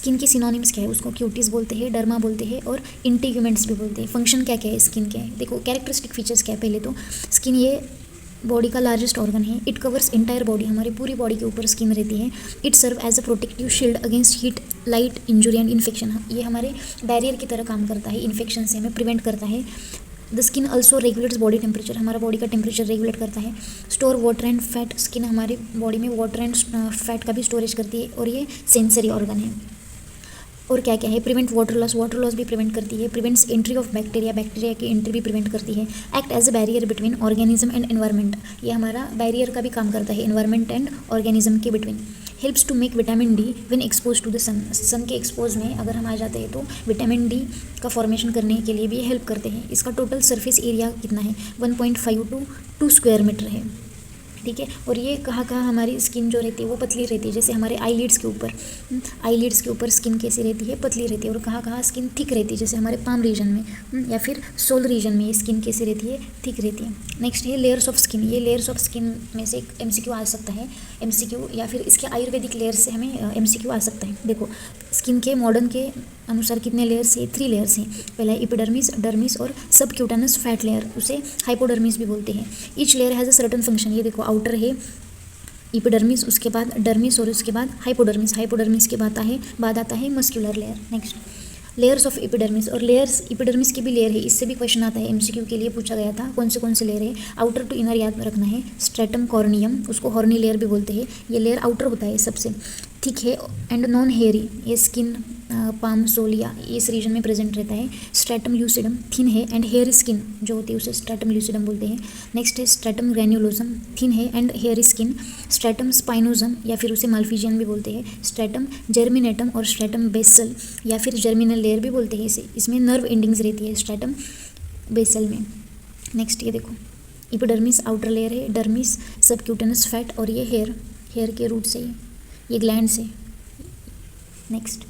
Skin की synonyms क्या है, उसको क्यूटिस बोलते हैं, डर्मा बोलते हैं और इंटीग्यूमेंट्स भी बोलते हैं। फंक्शन क्या क्या है स्किन के, देखो कैरेक्टरिस्टिक फीचर्स क्या है। पहले तो स्किन ये बॉडी का लार्जेस्ट ऑर्गन है। इट कवर्स इंटायर बॉडी, हमारी पूरी बॉडी के ऊपर स्किन रहती है। It serve as a protective shield against heat, light, injury and infection. ये हमारे बैरियर की तरह काम करता है, इन्फेक्शन से हमें प्रिवेंट करता है। The skin also regulates body temperature, हमारा बॉडी का टेम्परेचर रेगुलेट करता है। Store water and fat, skin हमारी बॉडी में वाटर एंड फैट का भी स्टोरेज करती है और ये सेंसरी ऑर्गन है। और क्या क्या है, प्रिवेंट वाटर लॉस भी प्रिवेंट करती है। Prevents entry of bacteria, bacteria की एंट्री भी प्रिवेंट करती है। Act as a barrier between organism and environment, ये हमारा बैरियर का भी काम करता है एनवायरनमेंट एंड ऑर्गेनिज्म के between. Helps to make vitamin D when expose to the sun, sun के एक्सपोज में अगर हम आ जाते हैं तो विटामिन डी का फॉर्मेशन करने के लिए भी हेल्प करते हैं। इसका टोटल सरफेस एरिया कितना है, 1.5 to 2 स्क्वायर मीटर है, ठीक है। और ये कहाँ कहाँ हमारी स्किन जो रहती है वो पतली रहती है, जैसे हमारे आईलिड्स के ऊपर स्किन कैसी रहती है, पतली रहती है। और कहाँ कहाँ स्किन थिक रहती है, जैसे हमारे पाम रीजन में या फिर सोल रीजन में ये स्किन कैसी रहती है, थिक रहती है। नेक्स्ट है लेयर्स ऑफ स्किन, ये लेयर्स ऑफ स्किन में से एक एमसीक्यू आ सकता है, एमसीक्यू या फिर इसके आयुर्वेदिक लेयर से हमें एमसीक्यू आ सकता है। देखो स्किन के मॉडर्न के अनुसार कितने लेयर्स हैं, 3 लेयर्स हैं। पहला है एपिडर्मिस, डर्मिस और सबक्यूटेनस फैट लेयर, उसे हाइपोडर्मिस भी बोलते हैं। Each layer has a certain function, ये देखो आउटर है एपिडर्मिस, उसके बाद डर्मिस और उसके बाद हाइपोडर्मिस, हाइपोडर्मिस के बाद आता है muscular layer. Next layers of epidermis, और लेयर्स एपिडर्मिस की भी लेयर है, इससे भी क्वेश्चन आता है, एमसीक्यू के लिए पूछा गया था कौन से लेयर है। आउटर टू इनर याद रखना है। स्ट्रेटम कॉर्नियम, उसको हॉर्नी लेयर भी बोलते हैं, ये लेयर आउटर होता है सबसे, थिक है एंड नॉन हेयरी, ये स्किन पाम सोलिया इस रीजन में प्रेजेंट रहता है। स्ट्रेटम ल्यूसिडम थिन है एंड हेयर स्किन जो होती है उसे स्ट्रेटम ल्यूसिडम बोलते हैं। नेक्स्ट है स्ट्रेटम ग्रैन्युलोसम, थिन है एंड हेयर स्किन। स्ट्रेटम स्पाइनोजम या फिर उसे माल्फिजियन भी बोलते हैं। स्ट्रेटम जर्मिनेटम और स्ट्रेटम बेसल या फिर जर्मिनल लेयर भी बोलते हैं इसे, इसमें नर्व एंडिंग्स रहती है स्ट्रेटम बेसल में। नेक्स्ट ये देखो एपिडर्मिस आउटर लेयर है, डर्मिस सबक्यूटेनस फैट और ये हेयर के रूट से ये ग्लैंड से। नेक्स्ट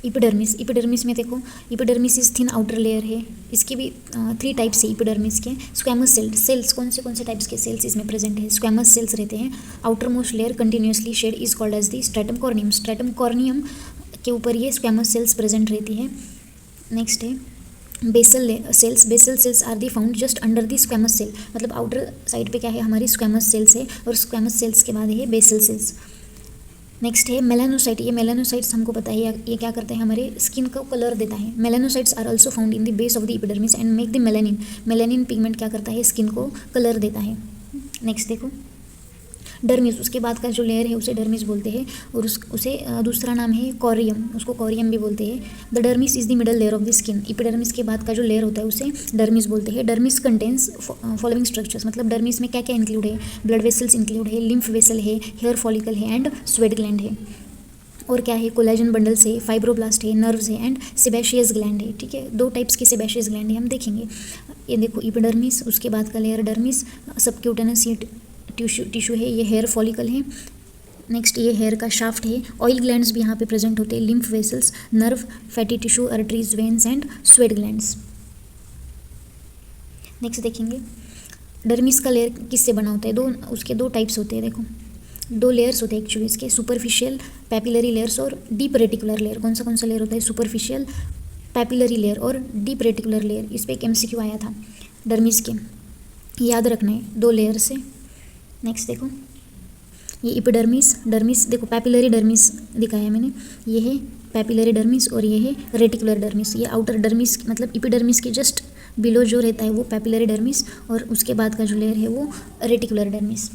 एपिडर्मिस में देखो epidermis is thin outer layer है, इसके भी 3 टाइप्स है एपिडर्मिस के। स्क्वैमस सेल्स कौन से टाइप्स के सेल्स इसमें प्रेजेंट है, स्क्वैमस सेल्स रहते हैं। Outer most layer continuously shed is called as the stratum corneum, stratum corneum के ऊपर ये स्क्वैमस सेल्स प्रेजेंट रहती है। नेक्स्ट है basal cells are the found just under the squamous cell, मतलब आउटर साइड पे क्या है हमारी स्क्वैमस सेल्स है और स्क्वैमस सेल्स के बाद है बेसल सेल्स। नेक्स्ट है मेलानोसाइट, ये मेलानोसाइट्स हमको पता है ये क्या करता है, हमारे स्किन को कलर देता है। Melanocytes are also found in the base of the epidermis and make the melanin pigment क्या करता है, स्किन को कलर देता है। नेक्स्ट देखो डर्मिस, उसके बाद का जो लेयर है उसे डर्मिस बोलते हैं और उसे दूसरा नाम है कॉरियम, उसको कॉरियम भी बोलते हैं। The dermis is the middle layer of the skin, epidermis के बाद का जो लेयर होता है उसे डर्मिस बोलते हैं। डर्मिस कंटेन्स फॉलोइंग स्ट्रक्चर्स, मतलब डर्मिस में क्या क्या इंक्लूड है, ब्लड वेसल्स इंक्लूड है, लिम्फ वेसल है, हेयर फॉलिकल है एंड स्वेट ग्लैंड है। और क्या है, कोलेजन बंडल्स है, फाइब्रोब्लास्ट है, नर्व्स है एंड सेबेशियस ग्लैंड है, ठीक है। 2 टाइप्स के सेबेशियस ग्लैंड है, हम देखेंगे। ये देखो एपिडर्मिस, उसके बाद का लेयर डर्मिस, सबक्यूटेनस टिश्यू है, ये हेयर फॉलिकल है। नेक्स्ट ये हेयर का शाफ्ट है, ऑयल ग्लैंड्स भी यहाँ पे प्रेजेंट होते हैं, lymph vessels, nerve, fatty tissue, arteries, veins and sweat glands. Next देखेंगे डर्मिस का लेयर किससे बना होता है, उसके 2 टाइप्स होते हैं। देखो 2 लेयर्स होते हैं एक्चुअली इसके, सुपरफिशियल पैपिलरी लेयर्स और डीप रेटिकुलर लेयर। कौन सा लेयर होता है, सुपरफिशियल पैपिलरी लेयर और डीप रेटिकुलर लेयर। इस पर एक एमसीक्यू आया था डर्मिस के, याद रखना है 2 लेयर से। नेक्स्ट देखो ये एपिडर्मिस देखो पैपिलरी डर्मिस दिखाया है मैंने, ये है पैपिलरी डर्मिस और ये है रेटिकुलर डर्मिस। ये आउटर डर्मिस मतलब एपिडर्मिस के जस्ट बिलो जो रहता है वो पैपिलरी डर्मिस और उसके बाद का जो लेयर है वो reticular dermis.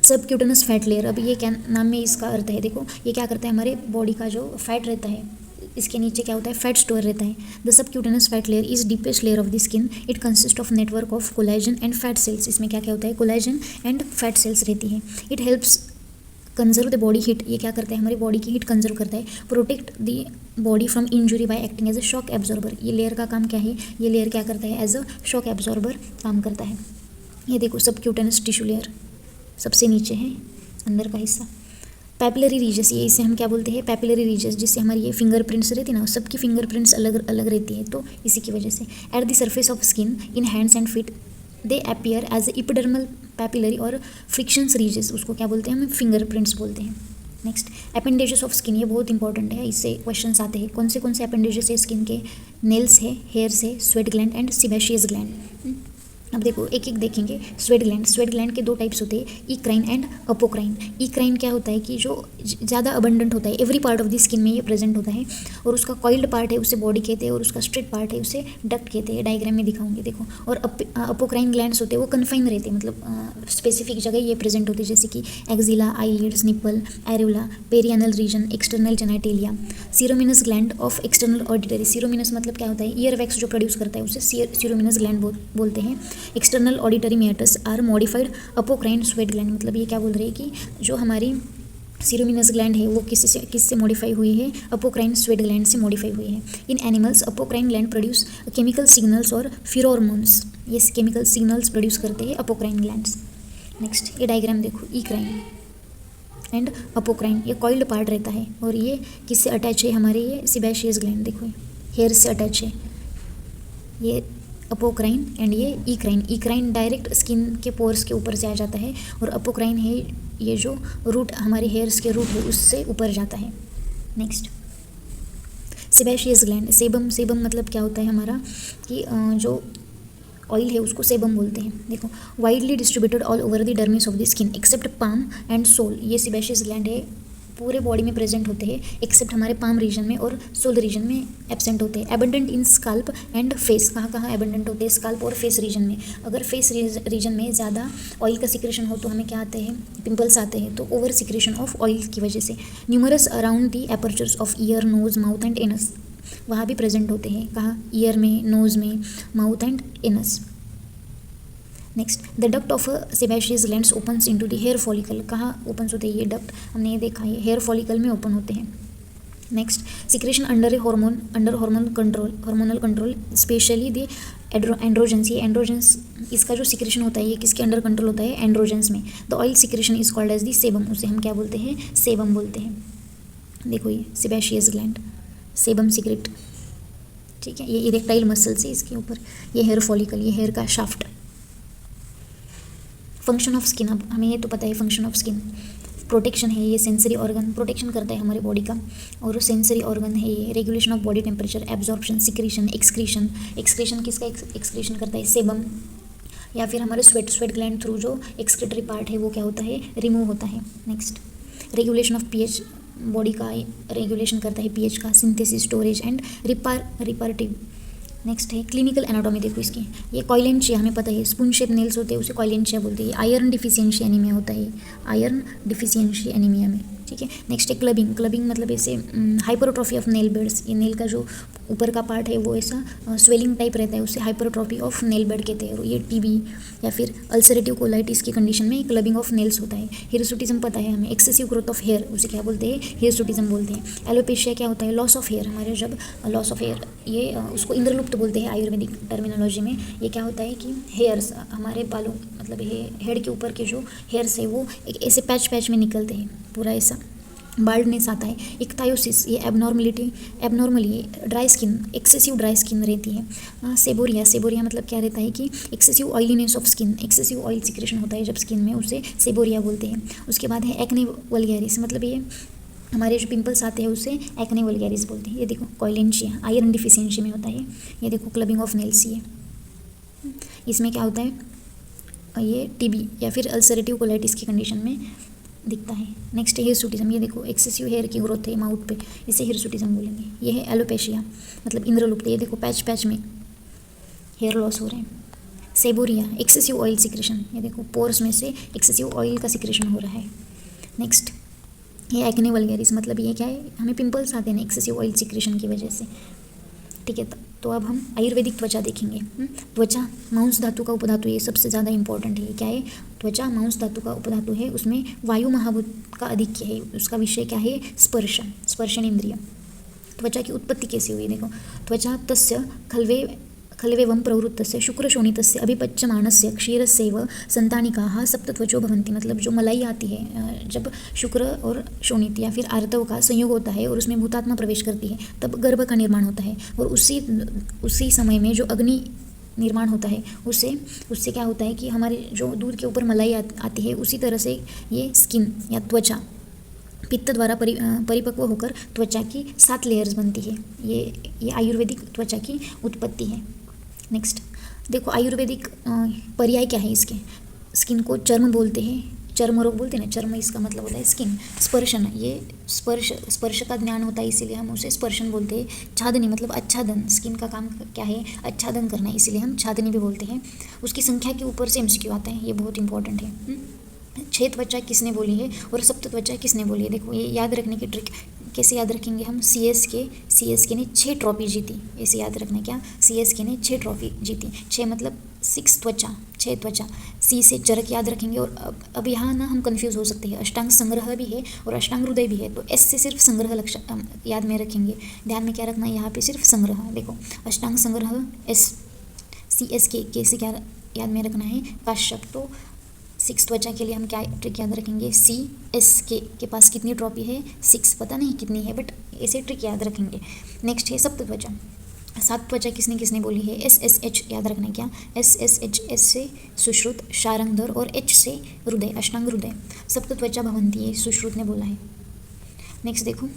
Subcutaneous fat layer, अब ये क्या नाम में इसका अर्थ है, देखो ये क्या करता है, हमारे बॉडी का जो फैट रहता है इसके नीचे क्या होता है, फैट स्टोर रहता है। The subcutaneous fat layer is deepest layer of the skin, it consist of network of collagen and fat cells. इसमें क्या क्या होता है, कोलेजन एंड फैट सेल्स रहती है। It helps conserve the body heat, ये क्या करता है, हमारी बॉडी की हीट कंजर्व करता है। Protect the body from injury by acting as a shock absorber, ये लेयर का काम क्या है, ये लेयर क्या करता है, एज अ शॉक एब्जॉर्बर काम करता है। ये देखो सबक्यूटेनस टिश्यू लेयर सबसे नीचे है, अंदर का हिस्सा। पैपिलरी रीजस, ये इसे हम क्या बोलते हैं, पैपिलरी रीजस, जिससे हमारी ये फिंगरप्रिंट्स रहती है ना, सबकी फिंगरप्रिंट्स अलग अलग रहती है, तो इसी की वजह से। At the surface of skin in hands and feet they appear as epidermal papillary और फ्रिक्शंस रीजस, उसको क्या बोलते हैं, हम फिंगरप्रिंट्स बोलते हैं। नेक्स्ट अपेंडेजेस ऑफ स्किन, ये बहुत इंपॉर्टेंट है, इससे क्वेश्चंस आते हैं। कौन से अपेंडेजेस है स्किन के? नेल्स है, हेयर्स है, sweat gland and sebaceous gland. अब देखो एक एक देखेंगे। स्वेट ग्लैंड के दो टाइप्स होते हैं, इक्राइन एंड अपोक्राइन। इक्राइन क्या होता है कि जो ज़्यादा अबंडेंट होता है, every part of the skin में ये प्रेजेंट होता है, और उसका कॉइल्ड पार्ट है उसे बॉडी कहते हैं, और उसका स्ट्रेट पार्ट है उसे डक्ट कहते हैं। डायग्राम में दिखाऊंगे देखो। और अपोक्राइन ग्लैंड्स होते हैं वो कन्फाइन रहते हैं, मतलब स्पेसिफिक जगह ये प्रेजेंट होती है, जैसे कि axilla, eyelids, nipple, areola, perianal region, external genitalia. Ceruminous gland of external auditory. Ceruminous मतलब क्या होता है? ईयर वैक्स जो प्रोड्यूस करता है उसे सीरोमिनस ग्लैंड बोलते हैं। External auditory meatus are modified apocrine sweat gland, मतलब ये क्या बोल रही है कि जो हमारी सीरोमिनस ग्लैंड है वो किससे मॉडिफाई हुई है? अपोक्राइन स्वेट ग्लैंड से मॉडिफाई हुई है। In animals apocrine gland produce chemical signals और फिरोमोन्स, ये केमिकल सिग्नल्स प्रोड्यूस करते हैं अपोक्राइन ग्लैंड्स। नेक्स्ट ये डायग्राम देखो, इक्राइन एंड अपोक्राइन, ये कॉइल्ड पार्ट रहता है, और ये किससे अटैच है? हमारे ये सिबेशियस ग्लैंड देखो, हेयर से अटैच है। ये अपोक्राइन एंड ये इक्राइन। इक्राइन डायरेक्ट स्किन के पोर्स के ऊपर से आ जाता है, और अपोक्राइन है ये जो रूट, हमारे हेयर्स के रूट है उससे ऊपर जाता है। Next sebaceous gland. सेबम मतलब क्या होता है हमारा कि जो ऑयल है उसको सेबम बोलते हैं। देखो, widely distributed all over the dermis of the skin except palm and sole. ये सिबेशियस ग्लैंड है, पूरे बॉडी में प्रेजेंट होते हैं एक्सेप्ट हमारे पाम रीजन में और सोल रीजन में एब्सेंट होते हैं। Abundant in scalp and face. कहाँ एबंडेंट होते हैं? स्काल्प और फेस रीजन में। अगर फेस रीजन में ज़्यादा ऑयल का सिक्रेशन हो तो हमें क्या आते हैं? पिंपल्स आते हैं, तो ओवर सिक्रेशन ऑफ ऑयल की वजह से। Numerous around the apertures of ear, nose, mouth and anus, वहाँ भी प्रेजेंट होते हैं। कहाँ? ईयर में, नोज में, mouth and anus. Next the duct of sebaceous glands opens into the hair follicle. कहाँ ओपन्स होते हैं ये डक्ट? हमने ये देखा है, हेयर फॉलिकल में ओपन होते हैं। Next secretion under hormonal control specially the androgens. ये एंड्रोजेंस, इसका जो सिक्रेशन होता है ये किसके अंडर कंट्रोल होता है? एंड्रोजेंस में। The oil secretion is called as the sebum, उसे हम क्या बोलते हैं? सेबम बोलते हैं। देखो ये सिबेशियस ग्लैंड, सेबम सीक्रेट, ठीक है। ये इरेक्टाइल मसल से इसके ऊपर, ये हेयर फॉलिकल, ये हेयर का शाफ्ट। फंक्शन ऑफ स्किन, अब हमें ये तो पता है फंक्शन ऑफ स्किन। प्रोटेक्शन है, ये सेंसरी ऑर्गन प्रोटेक्शन करता है हमारे बॉडी का, और सेंसरी ऑर्गन है ये। Regulation of body temperature, absorption, secretion, excretion. Excretion किसका एक्सक्रीशन करता है? सेबम। या फिर हमारे स्वेट ग्लैंड थ्रू जो एक्सक्रीटरी पार्ट है वो क्या होता है? रिमूव होता है। Next regulation of pH, body का रेगुलेशन करता है पीएच का। Synthesis, storage and reparative. Next है क्लिनिकल एनाटॉमी। देखो इसकी, ये कॉइलेंशिया, हमें पता है स्पून शेप नेल्स होते हैं उसे कॉइलेंशिया बोलते हैं। आयरन डिफिशियंसी एनीमिया होता है, आयरन डिफिशियंसी एनीमिया में, ठीक है। नेक्स्ट है क्लबिंग मतलब ऐसे हाइपरट्रॉफी ऑफ नेल बेड्स। ये नेल का जो ऊपर का पार्ट है वो ऐसा स्वेलिंग टाइप रहता है, उससे हाइपरट्रॉफी ऑफ नेल बेड कहते हैं। ये टीबी या फिर अल्सरेटिव कोलाइटिस की कंडीशन में क्लबिंग ऑफ नेल्स होता है। हिरसुटिज्म पता है हमें, एक्सेसिव ग्रोथ ऑफ हेयर, उसे क्या बोलते हैं? हिरसुटिज्म बोलते हैं। एलोपेशिया क्या होता है? Loss of hair. हमारे जब लॉस ऑफ हेयर, ये उसको इंद्रलुप्त बोलते हैं आयुर्वेदिक टर्मिनोलॉजी में। ये क्या होता है कि हेयर्स, हमारे बालों मतलब हेड के ऊपर के जो हेयर्स है वो एक ऐसे पैच में निकलते हैं, पूरा ऐसा बाल्डनेस आता है। इक्थायोसिस, ये abnormally dry skin, excessive dry skin रहती है। सेबोरिया मतलब क्या रहता है कि excessive oiliness of skin, excessive oil secretion होता है जब स्किन में, उसे सेबोरिया बोलते हैं। उसके बाद है एक्ने वल्गैरिस, मतलब ये हमारे जो पिंपल्स आते हैं उसे एक्ने वल्गैरिस बोलते हैं। ये देखो कॉइलेंशिया, आयरन डिफिशियंसी में होता है। ये देखो क्लबिंग ऑफ नेल्स, ये इसमें क्या होता है? ये टीबी या फिर अल्सरेटिव कोलाइटिस की कंडीशन में दिखता है। नेक्स्ट है हिरसुटिज्म। ये देखो एक्सेसिव हेयर की ग्रोथ है माउथ पे, इसे हिरसुटिज्म बोलेंगे। ये है एलोपेशिया मतलब इंद्रलुप्त। ये देखो पैच में हेयर लॉस हो रहे हैं। सेबोरिया एक्सेसिव ऑयल सिक्रेशन, ये देखो पोर्स में से एक्सेसिव ऑयल का सिक्रेशन हो रहा है। नेक्स्ट ये एक्ने वल्गैरिस, मतलब ये क्या है? हमें पिंपल्स आते हैं एक्सेसिव ऑयल सिक्रेशन की वजह से, ठीक है। तो अब हम आयुर्वेदिक त्वचा देखेंगे। त्वचा मांस धातु का उपधातु, ये सबसे ज़्यादा इंपॉर्टेंट है। क्या है? त्वचा मांस धातु का उपधातु है, उसमें वायु महाभूत का अधिक्य है। उसका विषय क्या है? स्पर्शन इंद्रिय। त्वचा की उत्पत्ति कैसे हुई? देखो, त्वचा तस्य खल्वेवं प्रवृत्तस्य शुक्रशोणितस्य अभिपच्यमानस्य क्षीरस्यैव संतानिकाः सप्तत्वचो भवन्ति। मतलब जो मलाई आती है, जब शुक्र और शोणित या फिर आर्तव का संयोग होता है और उसमें भूतात्मा प्रवेश करती है, तब गर्भ का निर्माण होता है। और उसी समय में जो अग्नि निर्माण होता है, उससे क्या होता है कि हमारे जो दूध के ऊपर मलाई आती है, उसी तरह से ये स्किन या त्वचा पित्त द्वारा परिपक्व होकर त्वचा की 7 लेयर्स बनती है। ये आयुर्वेदिक त्वचा की उत्पत्ति है। नेक्स्ट देखो, आयुर्वेदिक पर्याय क्या है इसके। स्किन को चर्म बोलते हैं, चर्म रोग बोलते हैं ना, चर्म इसका मतलब होता है स्किन। स्पर्शन, ये स्पर्श का ज्ञान होता है, इसीलिए हम उसे स्पर्शन बोलते हैं। छादनी मतलब आच्छादन, स्किन का काम क्या है, आच्छादन करना है, इसीलिए हम छादनी भी बोलते हैं। उसकी संख्या के ऊपर से एमसीक्यू आता है, ये बहुत इंपॉर्टेंट है। 6 त्वचा किसने बोली है और सप्त त्वचा किसने बोली है। देखो ये याद रखने की ट्रिक कैसे याद रखेंगे हम। सीएसके ने 6 ट्रॉफी जीती, ऐसे याद रखना क्या, सीएसके ने 6 ट्रॉफी जीती। 6 मतलब 6 त्वचा, 6 त्वचा। सी से चरक याद रखेंगे। और अब यहाँ ना हम कंफ्यूज हो सकते हैं, अष्टांग संग्रह भी है और अष्टांग हृदय भी है, तो एस से सिर्फ संग्रह लक्ष्य याद में रखेंगे। ध्यान में क्या रखना है, यहाँ पे सिर्फ संग्रह। देखो अष्टांग संग्रह एस, CSK से क्या याद में रखना है, काश्यप। तो 6 त्वचा के लिए हम क्या ट्रिक याद रखेंगे, CSK के पास कितनी ट्रॉफी है, 6, पता नहीं कितनी है, बट ऐसे ट्रिक याद रखेंगे। नेक्स्ट है सप्त त्वचा। 7 त्वचा किसने किसने बोली है, SSH याद रखना है क्या, SSH, S से सुश्रुत, शारंगधर और H से हृदय, अष्टांग हृदय। सप्त त्वचा भवंती है, सुश्रुत ने बोला है। नेक्स्ट देखो,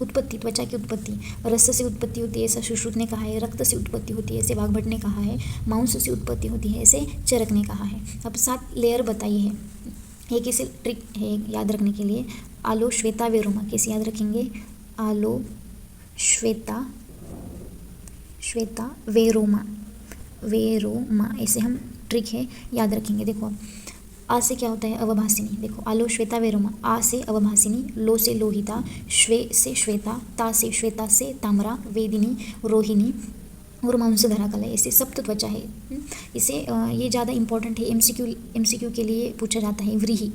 उत्पत्ति, त्वचा की उत्पत्ति। रस से उत्पत्ति होती है, ऐसा सुश्रुत ने कहा है। रक्त से उत्पत्ति होती है, ऐसे वाग्भट ने कहा है। मांस से उत्पत्ति होती है, ऐसे चरक ने कहा है। अब 7 लेयर बताई है। एक ऐसे ट्रिक है याद रखने के लिए, आलो श्वेता वेरोमा। कैसे याद रखेंगे, आलो श्वेता वेरोमा, ऐसे हम ट्रिक है याद रखेंगे। देखो आ से क्या होता है, अवभासिनी। देखो आलो श्वेता वेरोमा, आ से अवभासिनी, लो से लोहिता, श्वे से श्वेता, ता से श्वेता से ताम्रा, वेदिनी, रोहिणी और मांसधरा कला, ऐसे सप्त त्वचा है। इसे ये ज़्यादा इंपॉर्टेंट है, एमसीक्यू के लिए पूछा जाता है, व्रीहि।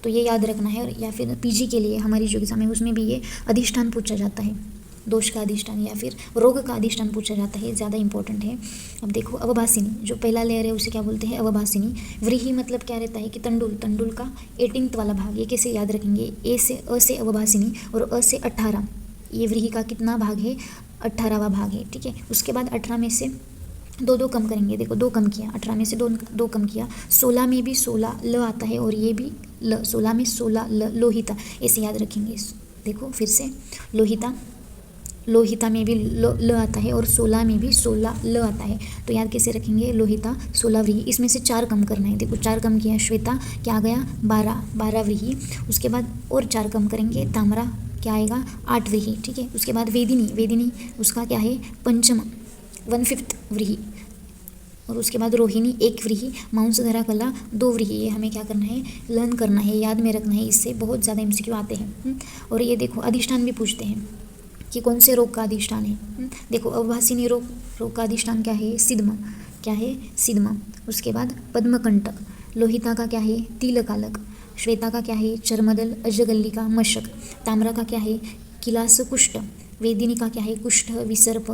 तो ये याद रखना है। और या फिर पीजी के लिए हमारी जो एग्जाम है उसमें भी ये अधिष्ठान पूछा जाता है, दोष का अधिष्ठान या फिर रोग का अधिष्ठान पूछा जाता है, ज़्यादा इंपॉर्टेंट है। अब देखो अवभासिनी, जो पहला लेयर है उसे क्या बोलते हैं, अवभासिनी। व्रीहि मतलब क्या रहता है कि तंडुल का 18th वाला भाग। ये कैसे याद रखेंगे, अ से अवभासिनी और अ से 18, ये व्रीहि का कितना भाग है, 18वां भाग है, ठीक है। उसके बाद 18 में से 2 कम करेंगे। देखो 2 कम किया, 18 में से 2 कम किया। 16 में भी 16 ल आता है और ये भी ल, 16 में 16 ल, लोहिता, ऐसे याद रखेंगे। देखो फिर से लोहिता में भी ल आता है और 16 में भी 16 ल आता है, तो याद कैसे रखेंगे, लोहिता 16 व्रीहि। इसमें से 4 कम करना है। देखो 4 कम किया, श्वेता क्या आ गया, 12 व्रीहि। उसके बाद और 4 कम करेंगे, ताम्रा क्या आएगा, 8 व्रीहि, ठीक है। उसके बाद वेदिनी उसका क्या है, पंचम 1/5 व्रीहि। और उसके बाद रोहिणी 1 व्रीहि, मांसधरा कला 2 व्रीहि। ये हमें क्या करना है, लर्न करना है, याद में रखना है, इससे बहुत ज़्यादा एमसीक्यू आते हैं। और ये देखो अधिष्ठान भी पूछते हैं कि कौन से रोग का अधिष्ठान है। देखो अवभासिनी रोग का अधिष्ठान क्या है, सिद्मा। उसके बाद पद्मकंटक। लोहिता का क्या है, तिलकालक। श्वेता का क्या है, चर्मदल, अजगल्लिका, मशक। ताम्रा का क्या है, किलास कुष्ठ। वेदिनी का क्या है, कुष्ठ, विसर्प।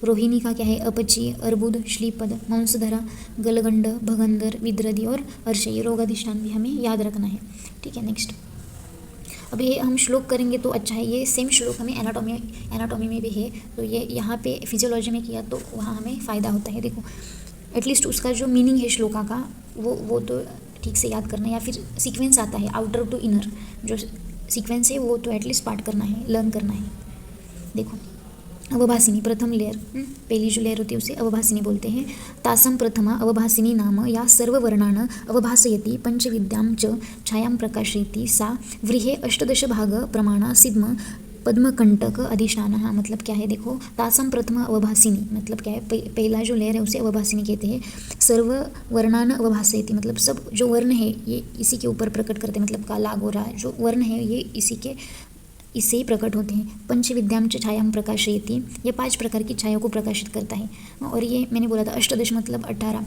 रोहिणी का क्या है, अपची, अर्बुद, श्लीपद। मांसधरा गलगंड, भगंदर, विद्रदी और अर्श। ये रोग अधिष्ठान भी हमें याद रखना है, ठीक है। नेक्स्ट अब ये हम श्लोक करेंगे तो अच्छा है। ये सेम श्लोक हमें एनाटॉमी में भी है, तो ये यहाँ पे फिजियोलॉजी में किया तो वहाँ हमें फ़ायदा होता है। देखो एटलीस्ट उसका जो मीनिंग है श्लोका का वो तो ठीक से याद करना है, या फिर सीक्वेंस आता है आउटर टू इनर, जो सीक्वेंस है वो तो एटलीस्ट पार्ट करना है, लर्न करना है। देखो अवभासिनी प्रथम लेयर, पहली जो लेयर होती है उसे अवभासिनी बोलते हैं। तासम प्रथमा अवभासिनी नाम या सर्ववर्णान अवभासयति पंचविद्यां च छायां प्रकाशयति सा व्रीहे 18 भाग प्रमाणा सिद्म पद्मकंटक अधिष्ठान। हाँ मतलब क्या है, देखो तासम प्रथम अवभासिनी मतलब क्या है, पहला जो लेयर है उसे अवभासिनी कहते हैं। सर्व वर्णान अवभासयति मतलब सब जो वर्ण है ये इसी के ऊपर प्रकट करते हैं, मतलब काला गोरा जो वर्ण है ये इससे ही प्रकट होते हैं। पंचविद्याम च छायां प्रकाशयति, ये 5 प्रकार की छायाओं को प्रकाशित करता है। और ये मैंने बोला था 18 मतलब 18,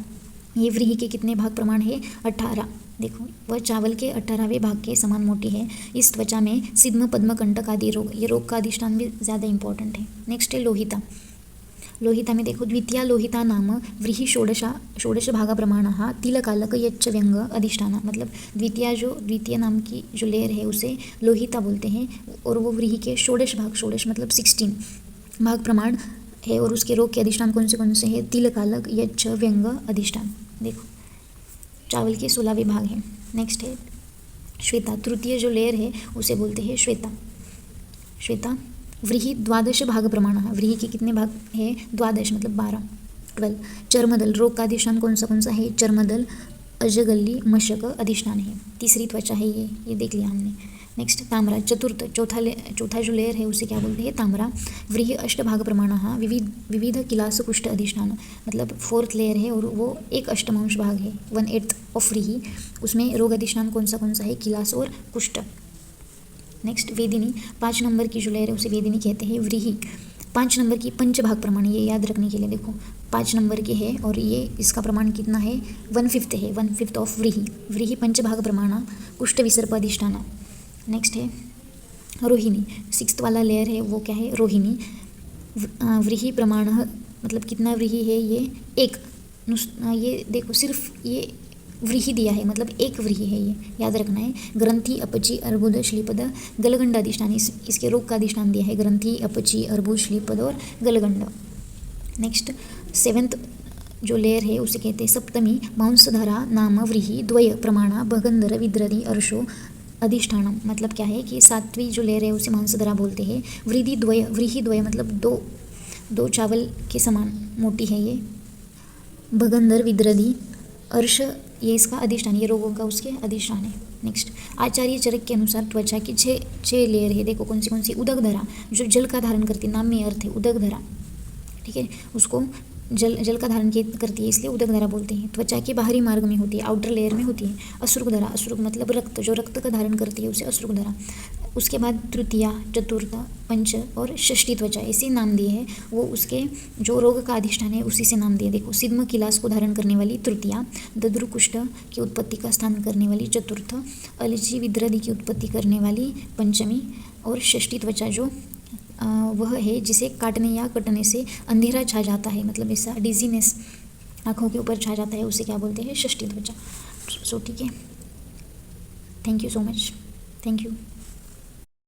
ये व्रीहि के कितने भाग प्रमाण है, 18। देखो वह चावल के 18वें भाग के समान मोटी है। इस त्वचा में सिद्म पद्मकंटक आदि रोग, ये रोग का अधिष्ठान भी ज़्यादा इंपॉर्टेंट है। नेक्स्ट है लोहिता में देखो द्वितीया लोहिता नाम व्रीहि षोडश भागा प्रमाणः तिलकालक यच्च व्यंग अधिष्ठान, मतलब द्वितीय नाम की जो लेयर है उसे लोहिता बोलते हैं और वो व्रीहि के षोडश मतलब 16 भाग प्रमाण है। और उसके रोग के अधिष्ठान कौन से है, तिलकालक यच्च व्यंग अधिष्ठान। देखो चावल के 16वें भाग है। नेक्स्ट है श्वेता, तृतीय जो लेयर है उसे बोलते हैं श्वेता। श्वेता। व्रीहि द्वादश भाग प्रमाण, व्रीहि के कितने भाग है? द्वादश मतलब 12, 12। चर्मदल, रोग का अधिष्ठान कौन सा है? चर्मदल अजगल्ली मशक अधिष्ठान है, तीसरी त्वचा है ये देख लिया हमने। नेक्स्ट ताम्रा, चतुर्थ, चौथा जो लेयर है उसे क्या बोलते हैं? ताम्रा। व्रीहि अष्टभाग प्रमाण, विविध किलास कुष्ठ अधिष्ठान, मतलब फोर्थ लेयर है और वो एक अष्टमांश भाग है, 1/8 ऑफ व्रीहि। उसमें रोग अधिष्ठान कौन सा है? किलास और कुष्ठ। नेक्स्ट वेदिनी, 5 नंबर की जो लेयर है उसे वेदिनी कहते हैं। व्रीहि 5 नंबर की पंचभाग प्रमाण, ये याद रखने के लिए देखो 5 नंबर की है और ये इसका प्रमाण कितना है? 1/5 है, 1/5 ऑफ व्रीहि। व्रीहि पंचभाग प्रमाण कुष्ठ विसर्प अधिष्ठान। नेक्स्ट है रोहिणी, 6th वाला लेयर है वो क्या है? रोहिणी। व्रीहि प्रमाण मतलब कितना व्रीहि है? ये एक, ये देखो सिर्फ ये व्रीहि दिया है मतलब एक व्रीहि है, ये याद रखना है। ग्रंथि, अपची, अर्बुद, श्लीपद, गलगंड अधिष्ठान, इसके रोग का अधिष्ठान दिया है। ग्रंथि, अपची, अर्बुद, श्लीपद और गलगंड। नेक्स्ट 7th जो लेयर है उसे कहते हैं सप्तमी, मांसधरा नाम व्रीहि द्वय प्रमाणा भगंधर विद्रधि अर्शो अधिष्ठानम, मतलब क्या है कि 7वीं जो लेयर है उसे मांसधरा बोलते हैं। व्रीहि द्वय मतलब दो चावल के समान मोटी है ये। भगंधर, विद्रधि, अर्श ये इसका अधिष्ठान, ये रोगों का उसके अधिष्ठान है। नेक्स्ट आचार्य चरक के अनुसार त्वचा की 6 लेयर है, देखो कौन सी? उदकधरा, जो जल का धारण करती है, नाम में अर्थ है उदकधरा, ठीक है, उसको जल का धारण करती है इसलिए उदकधरा बोलते हैं। त्वचा के बाहरी मार्ग में होती है, आउटर लेयर में होती है। अश्रुकधरा, अश्रुक मतलब रक्त, जो रक्त का धारण करती है उसे अश्रुकधरा। उसके बाद तृतीया, चतुर्थ, पंच और षष्ठी त्वचा ऐसे नाम दिए हैं, वो उसके जो रोग का अधिष्ठान है उसी से नाम दिए। देखो सिद्म किलास को धारण करने वाली तृतीया, दद्रुकुष्ठ की उत्पत्ति का स्थान करने वाली चतुर्थ, अलजी विद्रधि की उत्पत्ति करने वाली पंचमी और षष्ठी त्वचा जो वह है जिसे काटने या कटने से अंधेरा छा जाता है, मतलब ऐसा डिजीनेस आँखों के ऊपर छा जाता है, उसे क्या बोलते हैं? षष्ठी त्वचा। सो ठीक है, thank you so much, thank you.